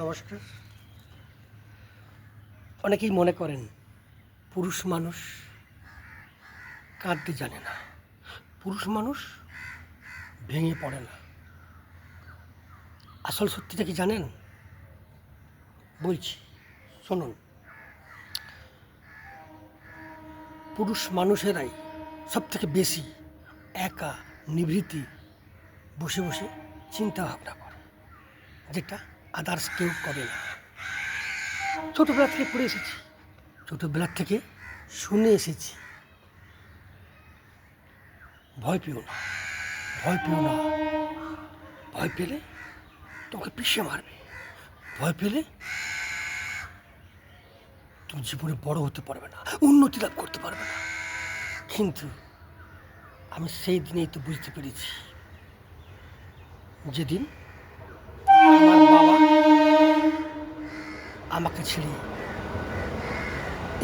নমস্কার। অনেকেই মনে করেন পুরুষ মানুষ কাঁদতে জানে না, পুরুষ মানুষ ভেঙে পড়ে না। আসল সত্যিটা কি জানেন? বলছি, শুনুন। পুরুষ মানুষেরাই সবথেকে বেশি একা নিভৃতে বসে বসে চিন্তা ভাবনা করে, যেটা আদার্স কেউ করে না। ছোটোবেলা থেকে পড়ে এসেছি, ছোটোবেলার থেকে শুনে এসেছি, ভয় পেও না, ভয় পেও না, ভয় পেলে তোমাকে পিষে মারবে, ভয় পেলে তুমি জীবনে বড় হতে পারবে না, উন্নতি লাভ করতে পারবে না। কিন্তু আমি সেই দিনেই তো বুঝতে পেরেছি, যেদিন আমার বাবা আমাকে ছেড়ে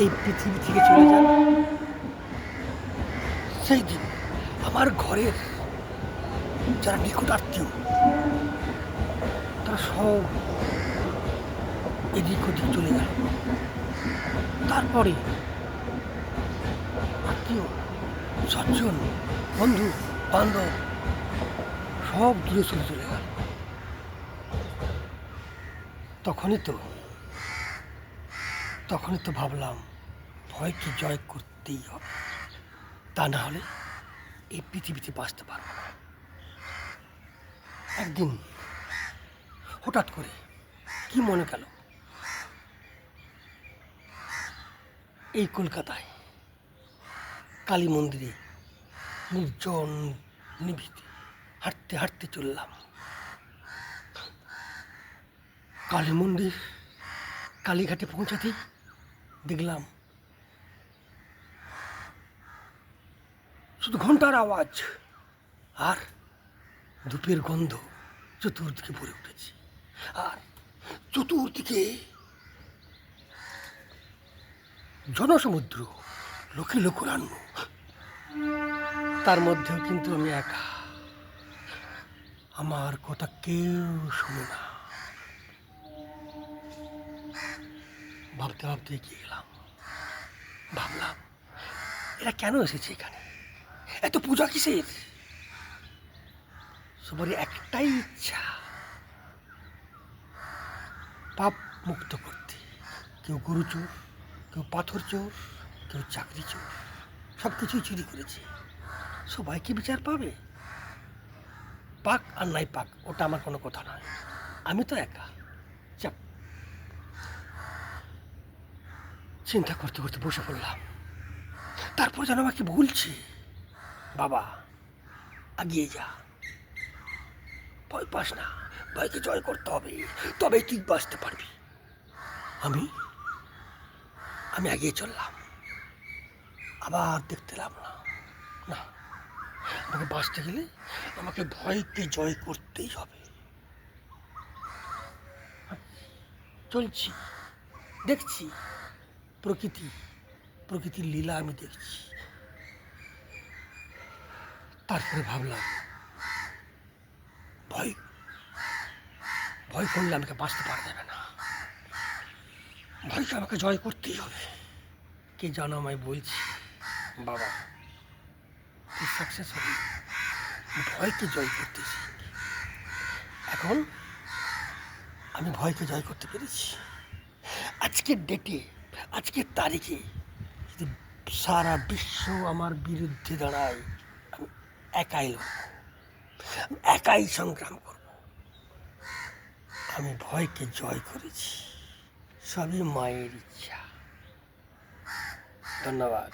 এই পৃথিবী থেকে চলে যান, সেই দিন আমার ঘরের যারা নিকট আত্মীয় তারা সব এদিক ওদিক চলে গেল। তারপরে আত্মীয় সজ্জন বন্ধু বান্ধব সব দূরে সরে চলে গেল। তখনই তো ভাবলাম ভয়কে জয় করতেই হবে, তা না হলে এই পৃথিবীতে বাঁচতে পারবো না। একদিন হঠাৎ করে কি মনে গেল, এই কলকাতায় কালী মন্দিরে নির্জন নিভৃতে হাঁটতে হাঁটতে চললাম। কালী মন্দির কালীঘাটে পৌঁছাতেই দেখলাম শুধু ঘন্টার আওয়াজ আর ধূপের গন্ধ চতুর্দিকে ভরে উঠেছে, আর চতুর্দিকে জনসমুদ্র, লোকে লোকারণ্য। তার মধ্যেও কিন্তু আমি একা, আমার কথা কেউ শোনে না। ভাবতে ভাবতে এগিয়ে গেলাম, ভাবলাম এরা কেন এসেছে এখানে, এত পূজা কিসের? সবারই একটাই ইচ্ছা, পাপ মুক্ত করতে। কেউ গরু চোর, কেউ পাথর চোর, কেউ চাকরি চোর, সব কিছুই চুরি করেছে। সবাই কি বিচার পাবে? পাক আর নাই পাক ওটা আমার কোনো কথা নয়, আমি তো একা। চাপ চিন্তা করতে করতে বসে পড়লাম। তারপর যেন আমাকে বলছে, বাবা এগিয়ে যা, ভয় পাস না, ভয়কে জয় করতে হবে, তবেই তুই বাঁচতে পারবি। আমি আমি এগিয়ে চললাম, আবার দেখতে লাগলাম না, আমাকে বাঁচতে গেলে আমাকে ভয়কে জয় করতেই হবে। চলছি, দেখছি প্রকৃতির লীলা আমি দেখছি। তারপরে ভাবলাম, ভয় ভয় করলে আমাকে বাঁচতে পারা যাবে না, ভয়কে আমাকে জয় করতেই হবে। কে জানো আমায় বলছি, বাবা তুই সাকসেস হবি, ভয়কে জয় করতেছি। এখন আমি ভয়কে জয় করতে পেরেছি। আজকের ডেটে, আজকের তারিখে যদি সারা বিশ্ব আমার বিরুদ্ধে দাঁড়ায়, আমি একাই লড়ব, একাই সংগ্রাম করব। আমি ভয়কে জয় করেছি, সবই মায়ের ইচ্ছা। ধন্যবাদ।